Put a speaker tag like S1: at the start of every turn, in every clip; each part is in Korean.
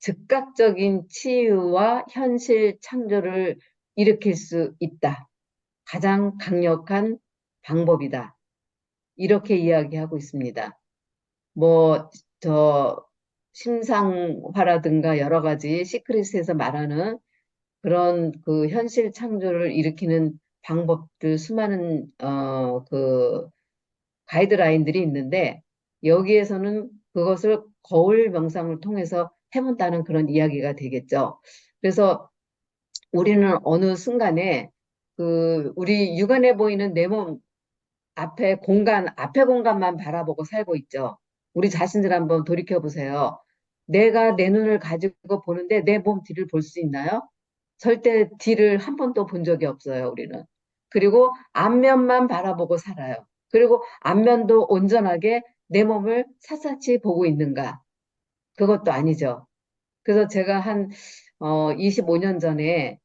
S1: 즉각적인 치유와 현실 창조를 일으킬 수 있다. 가장 강력한 방법이다. 이렇게 이야기하고 있습니다. 뭐, 저, 심상화라든가 여러 가지 시크릿에서 말하는 그런 그 현실 창조를 일으키는 방법들 수많은, 가이드라인들이 있는데 여기에서는 그것을 거울 명상을 통해서 해본다는 그런 이야기가 되겠죠. 그래서 우리는 어느 순간에 우리 육안에 보이는 내 몸 앞에 공간만 바라보고 살고 있죠. 우리 자신들 한번 돌이켜 보세요. 내가 내 눈을 가지고 보는데 내 몸 뒤를 볼 수 있나요? 절대 뒤를 한 번도 본 적이 없어요, 우리는. 그리고 앞면만 바라보고 살아요. 그리고 앞면도 온전하게 내 몸을 샅샅이 보고 있는가? 그것도 아니죠. 그래서 제가 한 25년 전에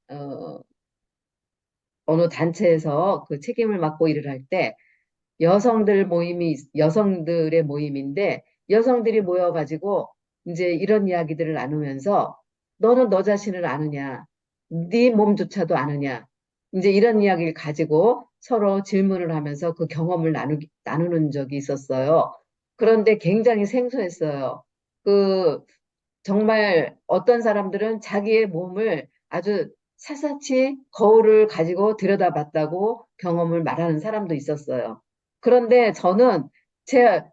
S1: 어느 단체에서 그 책임을 맡고 일을 할 때 여성들의 모임인데 여성들이 모여가지고 이제 이런 이야기들을 나누면서 너는 너 자신을 아느냐? 네 몸조차도 아느냐? 이제 이런 이야기를 가지고 서로 질문을 하면서 그 경험을 나누는 적이 있었어요. 그런데 굉장히 생소했어요. 그 정말 어떤 사람들은 자기의 몸을 아주 샅샅이 거울을 가지고 들여다봤다고 경험을 말하는 사람도 있었어요. 그런데 저는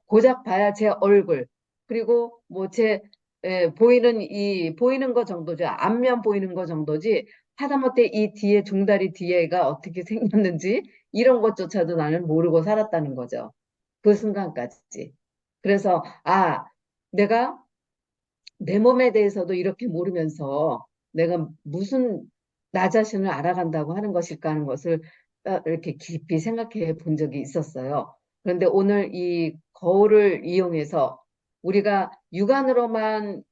S1: 고작 봐야 제 얼굴, 그리고 뭐 보이는 거 정도죠. 앞면 보이는 거 정도지, 하다못해 이 뒤에, 종다리 뒤에가 어떻게 생겼는지, 이런 것조차도 나는 모르고 살았다는 거죠. 그 순간까지. 그래서, 내가 내 몸에 대해서도 이렇게 모르면서 내가 무슨 나 자신을 알아간다고 하는 것일까 하는 것을 이렇게 깊이 생각해 본 적이 있었어요. 그런데 오늘 이 거울을 이용해서 우리가 육안으로만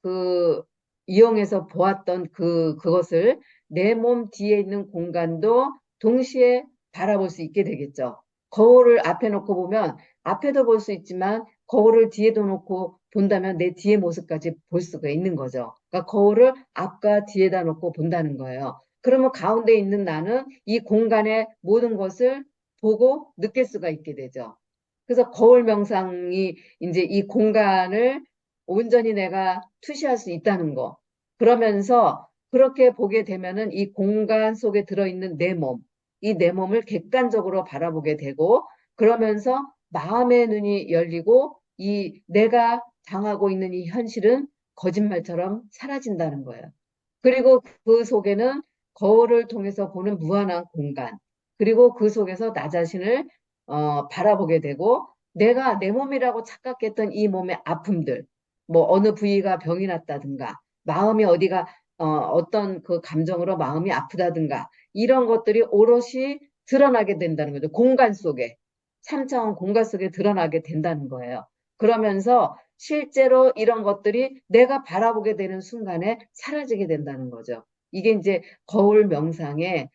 S1: 이용해서 보았던 그것을 내 몸 뒤에 있는 공간도 동시에 바라볼 수 있게 되겠죠. 거울을 앞에 놓고 보면 앞에도 볼 수 있지만 거울을 뒤에도 놓고 본다면 내 뒤의 모습까지 볼 수가 있는 거죠. 그러니까 거울을 앞과 뒤에다 놓고 본다는 거예요. 그러면 가운데 있는 나는 이 공간의 모든 것을 보고 느낄 수가 있게 되죠. 그래서 거울 명상이 이제 이 공간을 온전히 내가 투시할 수 있다는 거. 그러면서 그렇게 보게 되면은 이 공간 속에 들어있는 내 몸, 이 내 몸을 객관적으로 바라보게 되고 그러면서 마음의 눈이 열리고 이 내가 당하고 있는 이 현실은 거짓말처럼 사라진다는 거예요. 그리고 그 속에는 거울을 통해서 보는 무한한 공간, 그리고 그 속에서 나 자신을 바라보게 되고 내가 내 몸이라고 착각했던 이 몸의 아픔들, 뭐 어느 부위가 병이 났다든가, 마음이 어떤 그 감정으로 마음이 아프다든가, 이런 것들이 오롯이 드러나게 된다는 거죠. 공간 속에. 3차원 공간 속에 드러나게 된다는 거예요. 그러면서 실제로 이런 것들이 내가 바라보게 되는 순간에 사라지게 된다는 거죠. 이게 이제 거울 명상의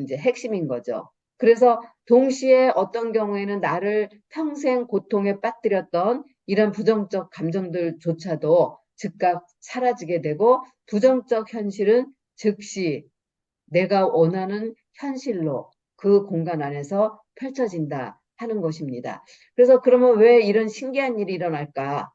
S1: 이제 핵심인 거죠. 그래서 동시에 어떤 경우에는 나를 평생 고통에 빠뜨렸던 이런 부정적 감정들조차도 즉각 사라지게 되고 부정적 현실은 즉시 내가 원하는 현실로 그 공간 안에서 펼쳐진다 하는 것입니다. 그래서 그러면 왜 이런 신기한 일이 일어날까?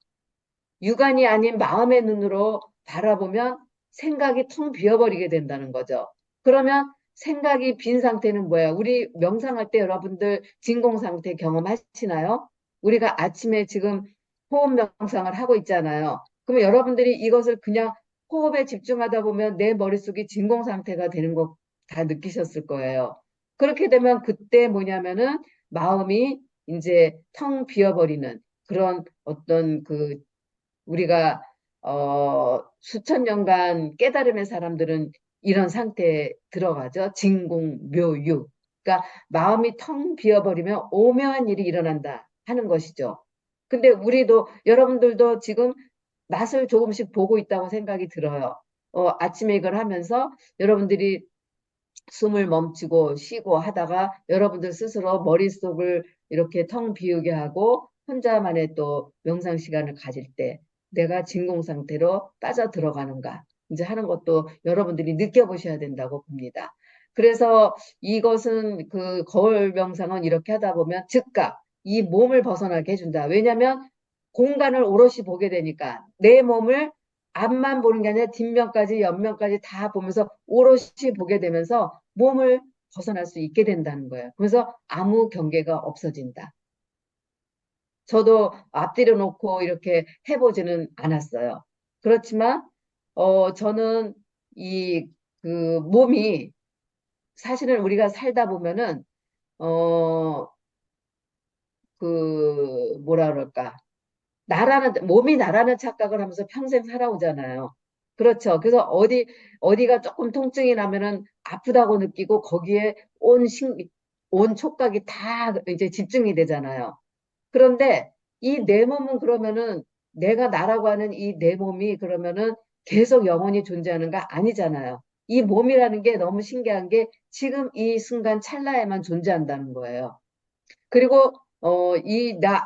S1: 육안이 아닌 마음의 눈으로 바라보면 생각이 텅 비어버리게 된다는 거죠. 그러면 생각이 빈 상태는 뭐야? 우리 명상할 때 여러분들 진공 상태 경험하시나요? 우리가 아침에 지금 호흡 명상을 하고 있잖아요. 그러면 여러분들이 이것을 그냥 호흡에 집중하다 보면 내 머릿속이 진공 상태가 되는 거 다 느끼셨을 거예요. 그렇게 되면 그때 뭐냐면은 마음이 이제 텅 비어버리는 그런 어떤 우리가 수천 년간 깨달음의 사람들은 이런 상태에 들어가죠. 진공묘유. 그러니까 마음이 텅 비어버리면 오묘한 일이 일어난다 하는 것이죠. 근데 여러분들도 지금 맛을 조금씩 보고 있다고 생각이 들어요. 아침에 이걸 하면서 여러분들이 숨을 멈추고 쉬고 하다가 여러분들 스스로 머릿속을 이렇게 텅 비우게 하고 혼자만의 또 명상 시간을 가질 때 내가 진공 상태로 빠져 들어가는가 이제 하는 것도 여러분들이 느껴보셔야 된다고 봅니다. 그래서 이것은 그 거울 명상은 이렇게 하다 보면 즉각 이 몸을 벗어나게 해준다. 왜냐하면 공간을 오롯이 보게 되니까 내 몸을 앞만 보는 게 아니라 뒷면까지 옆면까지 다 보면서 오롯이 보게 되면서 몸을 벗어날 수 있게 된다는 거예요. 그래서 아무 경계가 없어진다. 저도 앞뒤로 놓고 이렇게 해보지는 않았어요. 그렇지만 저는 이 그 몸이 사실은 우리가 살다 보면은 어 그 뭐라 그럴까 나라는 몸이 나라는 착각을 하면서 평생 살아오잖아요. 그렇죠. 그래서 어디가 조금 통증이 나면은 아프다고 느끼고 거기에 온 촉각이 다 이제 집중이 되잖아요. 그런데 이 내 몸은 그러면은 내가 나라고 하는 이 내 몸이 그러면은 계속 영원히 존재하는가 아니잖아요. 이 몸이라는 게 너무 신기한 게 지금 이 순간 찰나에만 존재한다는 거예요. 그리고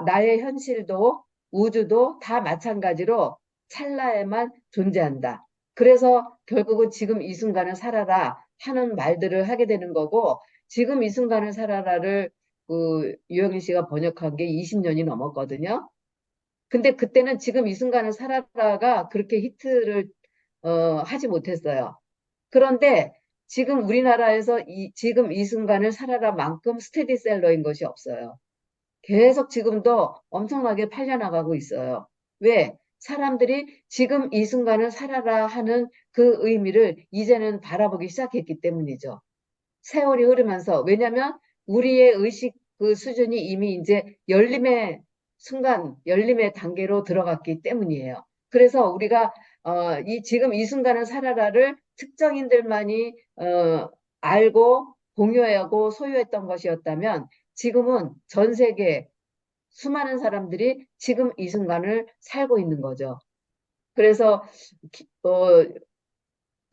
S1: 나의 현실도 우주도 다 마찬가지로 찰나에만 존재한다. 그래서 결국은 지금 이 순간을 살아라 하는 말들을 하게 되는 거고 지금 이 순간을 살아라를 그 유영인 씨가 번역한 게 20년이 넘었거든요. 근데 그때는 지금 이 순간을 살아라가 그렇게 히트를 하지 못했어요. 그런데 지금 우리나라에서 지금 이 순간을 살아라만큼 스테디셀러인 것이 없어요. 계속 지금도 엄청나게 팔려나가고 있어요. 왜? 사람들이 지금 이 순간을 살아라 하는 그 의미를 이제는 바라보기 시작했기 때문이죠. 세월이 흐르면서 왜냐하면 우리의 의식 그 수준이 이미 이제 열림의 단계로 들어갔기 때문이에요. 그래서 우리가 이 지금 이 순간을 살아라를 특정인들만이 알고 공유하고 소유했던 것이었다면 지금은 전 세계 수많은 사람들이 지금 이 순간을 살고 있는 거죠. 그래서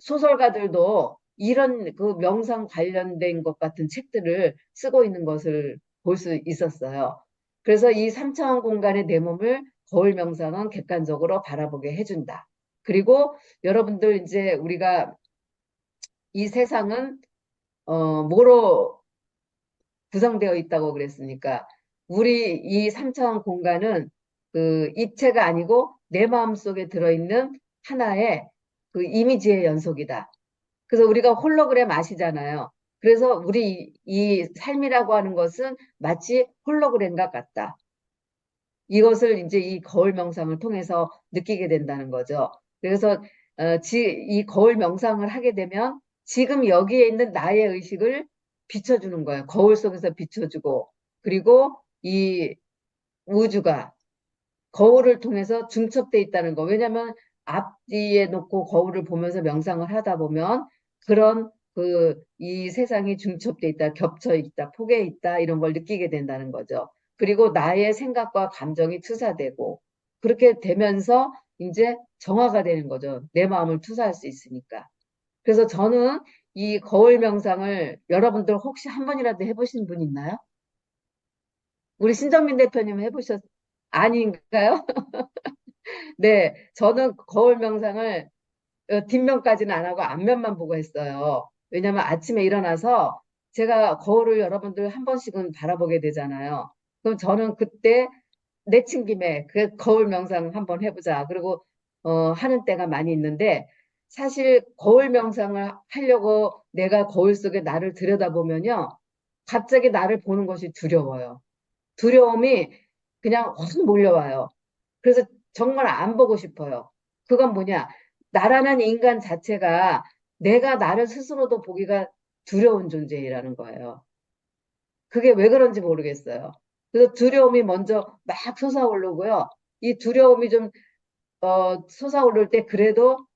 S1: 소설가들도 이런 그 명상 관련된 것 같은 책들을 쓰고 있는 것을 볼 수 있었어요. 그래서 이 삼차원 공간의 내 몸을 거울 명상은 객관적으로 바라보게 해준다. 그리고 여러분들 이제 우리가 이 세상은 뭐로 구성되어 있다고 그랬으니까 우리 이 삼차원 공간은 그 입체가 아니고 내 마음속에 들어있는 하나의 그 이미지의 연속이다. 그래서 우리가 홀로그램 아시잖아요. 그래서 우리 이 삶이라고 하는 것은 마치 홀로그램과 같다. 이것을 이제 이 거울 명상을 통해서 느끼게 된다는 거죠. 그래서 이 거울 명상을 하게 되면 지금 여기에 있는 나의 의식을 비춰주는 거예요. 거울 속에서 비춰주고 그리고 이 우주가 거울을 통해서 중첩돼 있다는 거. 왜냐하면 앞뒤에 놓고 거울을 보면서 명상을 하다 보면 그런 이 세상이 중첩돼 있다, 겹쳐 있다, 포개 있다 이런 걸 느끼게 된다는 거죠. 그리고 나의 생각과 감정이 투사되고 그렇게 되면서 이제 정화가 되는 거죠. 내 마음을 투사할 수 있으니까. 그래서 저는 이 거울 명상을 여러분들 혹시 한 번이라도 해보신 분 있나요? 우리 신정민 대표님 아닌가요? 네, 저는 거울 명상을 뒷면까지는 안 하고 앞면만 보고 했어요. 왜냐면 아침에 일어나서 제가 거울을 여러분들 한 번씩은 바라보게 되잖아요. 그럼 저는 그때 내친 김에 그 거울 명상 한번 해보자. 그리고 하는 때가 많이 있는데 사실 거울 명상을 하려고 내가 거울 속에 나를 들여다보면요. 갑자기 나를 보는 것이 두려워요. 두려움이 그냥 확 몰려와요. 그래서 정말 안 보고 싶어요. 그건 뭐냐? 나라는 인간 자체가 내가 나를 스스로도 보기가 두려운 존재라는 거예요. 그게 왜 그런지 모르겠어요. 그래서 두려움이 먼저 막 솟아오르고요. 이 두려움이 좀 솟아오를 때 그래도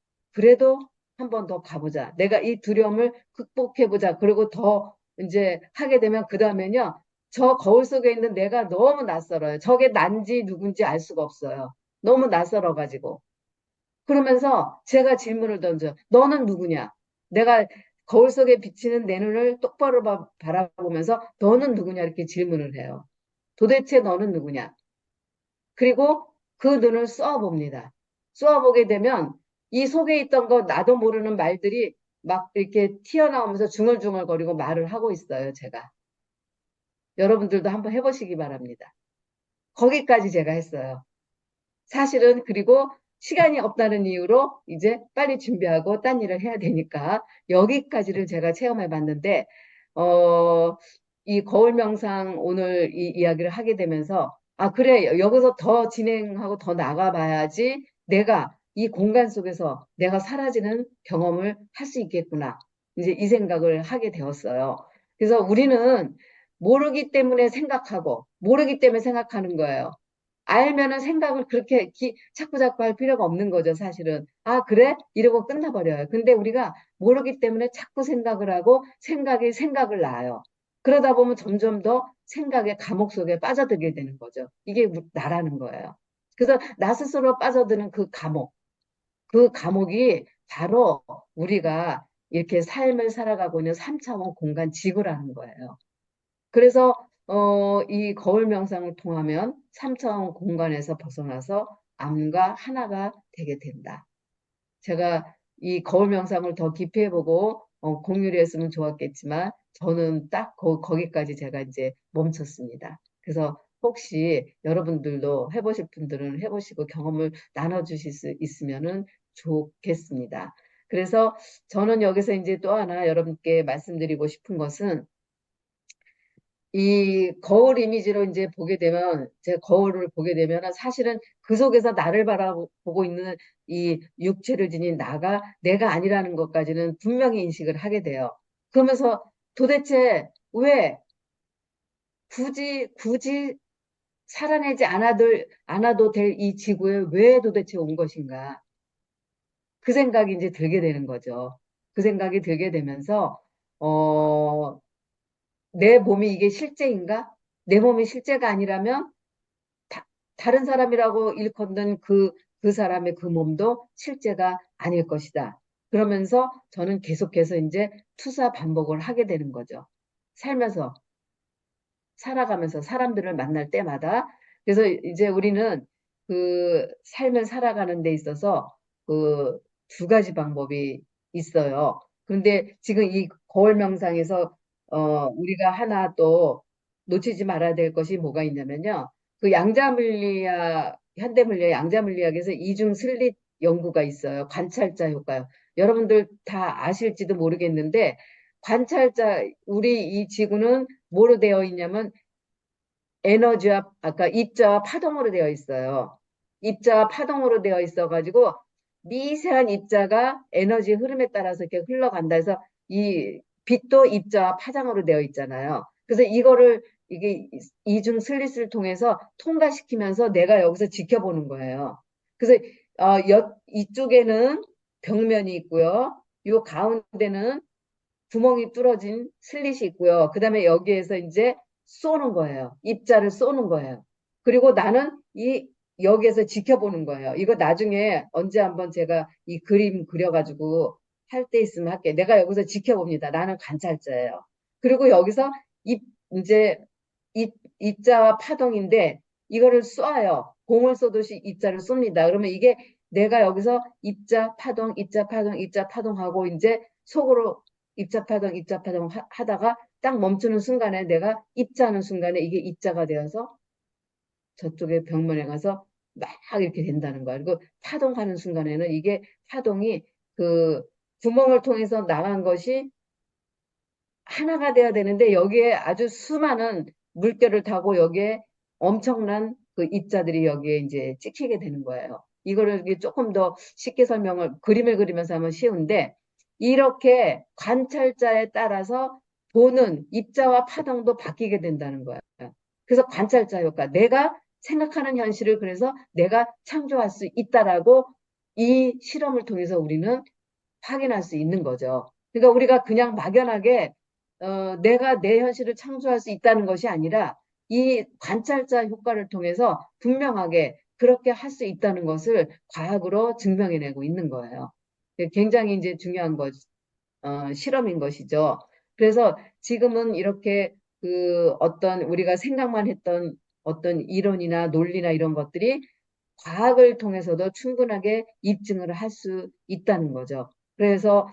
S1: 한 번 더 가보자. 내가 이 두려움을 극복해보자. 그리고 더 이제 하게 되면 그 다음에는요. 저 거울 속에 있는 내가 너무 낯설어요. 저게 난지 누군지 알 수가 없어요. 너무 낯설어가지고. 그러면서 제가 질문을 던져. 너는 누구냐? 내가 거울 속에 비치는 내 눈을 똑바로 바라보면서 너는 누구냐? 이렇게 질문을 해요. 도대체 너는 누구냐? 그리고 그 눈을 써봅니다. 쏘아보게 되면 이 속에 있던 거 나도 모르는 말들이 막 이렇게 튀어나오면서 중얼중얼거리고 말을 하고 있어요, 제가. 여러분들도 한번 해보시기 바랍니다. 거기까지 제가 했어요. 사실은 그리고 시간이 없다는 이유로 이제 빨리 준비하고 딴 일을 해야 되니까 여기까지를 제가 체험해 봤는데 어, 이 거울 명상 오늘 이 이야기를 하게 되면서 아 그래 여기서 더 진행하고 더 나가봐야지 내가 이 공간 속에서 내가 사라지는 경험을 할 수 있겠구나 이제 이 생각을 하게 되었어요. 그래서 우리는 모르기 때문에 생각하고 모르기 때문에 생각하는 거예요. 알면은 생각을 그렇게 자꾸 자꾸 할 필요가 없는 거죠, 사실은. 아, 그래? 이러고 끝나버려요. 근데 우리가 모르기 때문에 자꾸 생각을 하고 생각이 생각을 낳아요. 그러다 보면 점점 더 생각의 감옥 속에 빠져들게 되는 거죠. 이게 나라는 거예요. 그래서 나 스스로 빠져드는 그 감옥이 바로 우리가 이렇게 삶을 살아가고 있는 3차원 공간 지구라는 거예요. 그래서 이 거울 명상을 통하면 3차원 공간에서 벗어나서 암과 하나가 되게 된다. 제가 이 거울 명상을 더 깊이 해보고 공유를 했으면 좋았겠지만 저는 딱 거기까지 제가 이제 멈췄습니다. 그래서 혹시 여러분들도 해보실 분들은 해보시고 경험을 나눠주실 수 있으면은 좋겠습니다. 그래서 저는 여기서 이제 또 하나 여러분께 말씀드리고 싶은 것은 이 거울 이미지로 이제 보게 되면, 제 거울을 보게 되면 사실은 그 속에서 나를 바라보고 있는 이 육체를 지닌 나가 내가 아니라는 것까지는 분명히 인식을 하게 돼요. 그러면서 도대체 왜 굳이 살아내지 않아도 될 이 지구에 왜 도대체 온 것인가? 그 생각이 이제 들게 되는 거죠. 그 생각이 들게 되면서, 어, 내 몸이 이게 실제인가? 내 몸이 실제가 아니라면 다, 다른 사람이라고 일컫는 그 사람의 그 몸도 실제가 아닐 것이다. 그러면서 저는 계속해서 이제 투사 반복을 하게 되는 거죠. 살면서, 살아가면서 사람들을 만날 때마다. 그래서 이제 우리는 그 삶을 살아가는 데 있어서 그 두 가지 방법이 있어요. 그런데 지금 이 거울 명상에서 우리가 하나 또 놓치지 말아야 될 것이 뭐가 있냐면요. 그 현대물리학 양자물리학에서 이중 슬릿 연구가 있어요. 관찰자 효과요. 여러분들 다 아실지도 모르겠는데 우리 이 지구는 뭐로 되어 있냐면 에너지와 아까 입자와 파동으로 되어 있어요. 입자와 파동으로 되어 있어가지고 미세한 입자가 에너지 흐름에 따라서 이렇게 흘러간다 해서 이 빛도 입자와 파장으로 되어 있잖아요. 그래서 이거를 이게 이중 슬릿을 통해서 통과시키면서 내가 여기서 지켜보는 거예요. 그래서 이쪽에는 벽면이 있고요. 요 가운데는 구멍이 뚫어진 슬릿이 있고요. 그 다음에 여기에서 이제 쏘는 거예요. 입자를 쏘는 거예요. 그리고 나는 여기에서 지켜보는 거예요. 이거 나중에 언제 한번 제가 이 그림 그려가지고 할 때 있으면 할게. 내가 여기서 지켜봅니다. 나는 관찰자예요. 그리고 여기서 이제 입자와 파동인데 이거를 쏴요. 공을 쏘듯이 입자를 쏩니다. 그러면 이게 내가 여기서 입자, 파동, 입자, 파동, 입자, 파동하고 이제 속으로 입자 파동 하다가 딱 멈추는 순간에 내가 입자하는 순간에 이게 입자가 되어서 저쪽에 벽면에 가서 막 이렇게 된다는 거야. 그리고 파동하는 순간에는 이게 파동이 그 구멍을 통해서 나간 것이 하나가 돼야 되는데 여기에 아주 수많은 물결을 타고 여기에 엄청난 그 입자들이 여기에 이제 찍히게 되는 거예요. 이거를 조금 더 쉽게 그림을 그리면서 하면 쉬운데 이렇게 관찰자에 따라서 보는 입자와 파동도 바뀌게 된다는 거예요. 그래서 관찰자 효과. 내가 생각하는 현실을 그래서 내가 창조할 수 있다라고 이 실험을 통해서 우리는 확인할 수 있는 거죠. 그러니까 우리가 그냥 막연하게 내가 내 현실을 창조할 수 있다는 것이 아니라 이 관찰자 효과를 통해서 분명하게 그렇게 할 수 있다는 것을 과학으로 증명해내고 있는 거예요. 굉장히 이제 중요한 실험인 것이죠. 그래서 지금은 이렇게 그 어떤 우리가 생각만 했던 어떤 이론이나 논리나 이런 것들이 과학을 통해서도 충분하게 입증을 할 수 있다는 거죠. 그래서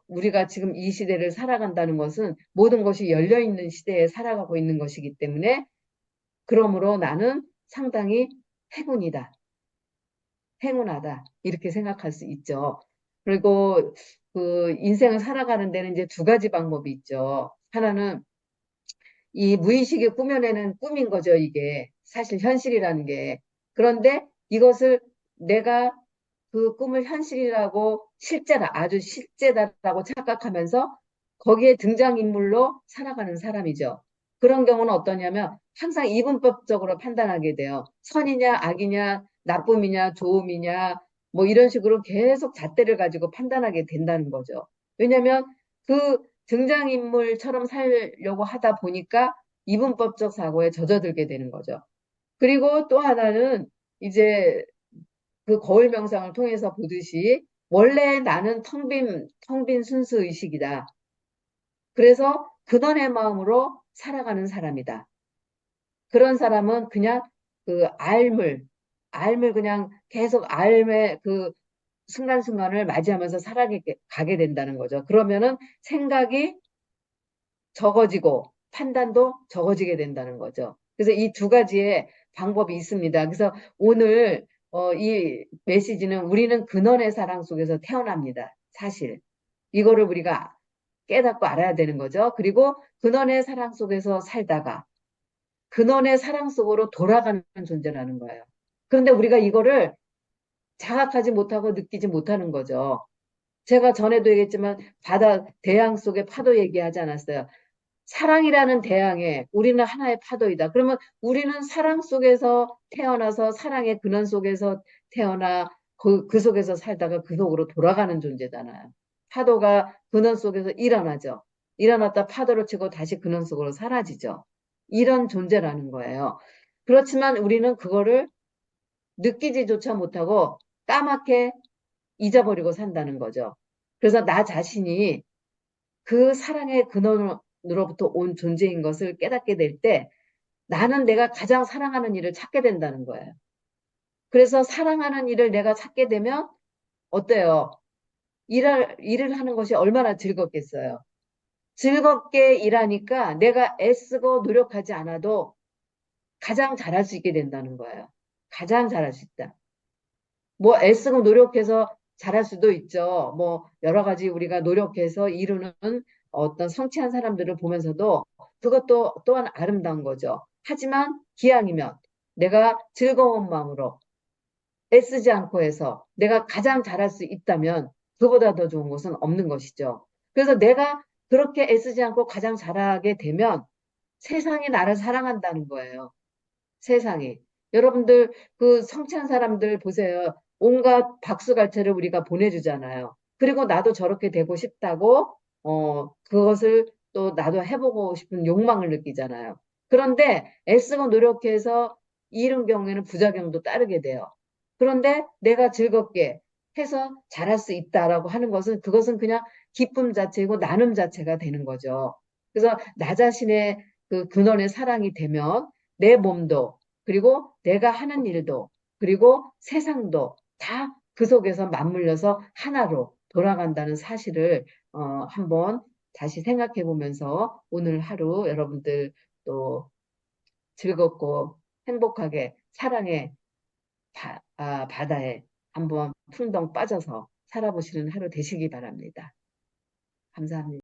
S1: 우리가 지금 이 시대를 살아간다는 것은 모든 것이 열려 있는 시대에 살아가고 있는 것이기 때문에 그러므로 나는 상당히 행운이다. 행운하다. 이렇게 생각할 수 있죠. 그리고 그 인생을 살아가는 데는 이제 두 가지 방법이 있죠. 하나는 이 무의식에 꾸며내는 꿈인 거죠, 이게. 사실 현실이라는 게. 그런데 이것을 내가 그 꿈을 현실이라고 실제다, 아주 실제다라고 착각하면서 거기에 등장인물로 살아가는 사람이죠. 그런 경우는 어떠냐면 항상 이분법적으로 판단하게 돼요. 선이냐, 악이냐, 나쁨이냐, 좋음이냐, 뭐 이런 식으로 계속 잣대를 가지고 판단하게 된다는 거죠. 왜냐하면 그 등장인물처럼 살려고 하다 보니까 이분법적 사고에 젖어들게 되는 거죠. 그리고 또 하나는 이제 그 거울 명상을 통해서 보듯이 원래 나는 텅빈 순수 의식이다. 그래서 근원의 마음으로 살아가는 사람이다. 그런 사람은 그냥 그 알물 그냥 계속 알의 그 순간순간을 맞이하면서 살아가게 된다는 거죠. 그러면은 생각이 적어지고 판단도 적어지게 된다는 거죠. 그래서 이 두 가지의 방법이 있습니다. 그래서 오늘 이 메시지는 우리는 근원의 사랑 속에서 태어납니다. 사실 이거를 우리가 깨닫고 알아야 되는 거죠. 그리고 근원의 사랑 속에서 살다가 근원의 사랑 속으로 돌아가는 존재라는 거예요. 그런데 우리가 이거를 자각하지 못하고 느끼지 못하는 거죠. 제가 전에도 얘기했지만 바다 대양 속의 파도 얘기하지 않았어요. 사랑이라는 대양에 우리는 하나의 파도이다. 그러면 우리는 사랑 속에서 태어나서 사랑의 근원 속에서 태어나 그 속에서 살다가 그 속으로 돌아가는 존재잖아요. 파도가 근원 속에서 일어나죠. 일어났다 파도를 치고 다시 근원 속으로 사라지죠. 이런 존재라는 거예요. 그렇지만 우리는 그거를 느끼지조차 못하고 까맣게 잊어버리고 산다는 거죠. 그래서 나 자신이 그 사랑의 근원으로부터 온 존재인 것을 깨닫게 될 때 나는 내가 가장 사랑하는 일을 찾게 된다는 거예요. 그래서 사랑하는 일을 내가 찾게 되면 어때요? 일을 하는 것이 얼마나 즐겁겠어요. 즐겁게 일하니까 내가 애쓰고 노력하지 않아도 가장 잘할 수 있게 된다는 거예요. 가장 잘할 수 있다. 뭐 애쓰고 노력해서 잘할 수도 있죠. 뭐 여러 가지 우리가 노력해서 이루는 어떤 성취한 사람들을 보면서도 그것도 또한 아름다운 거죠. 하지만 기왕이면 내가 즐거운 마음으로 애쓰지 않고 해서 내가 가장 잘할 수 있다면 그보다 더 좋은 것은 없는 것이죠. 그래서 내가 그렇게 애쓰지 않고 가장 잘하게 되면 세상이 나를 사랑한다는 거예요. 세상이. 여러분들 그 성취한 사람들 보세요. 온갖 박수갈채를 우리가 보내주잖아요. 그리고 나도 저렇게 되고 싶다고 그것을 또 나도 해보고 싶은 욕망을 느끼잖아요. 그런데 애쓰고 노력해서 이런 경우에는 부작용도 따르게 돼요. 그런데 내가 즐겁게 해서 잘할 수 있다라고 하는 것은 그것은 그냥 기쁨 자체이고 나눔 자체가 되는 거죠. 그래서 나 자신의 그 근원의 사랑이 되면 내 몸도 그리고 내가 하는 일도 그리고 세상도 다 그 속에서 맞물려서 하나로 돌아간다는 사실을 한번 다시 생각해 보면서 오늘 하루 여러분들 또 즐겁고 행복하게 사랑의 바다에 한번 풍덩 빠져서 살아보시는 하루 되시기 바랍니다. 감사합니다.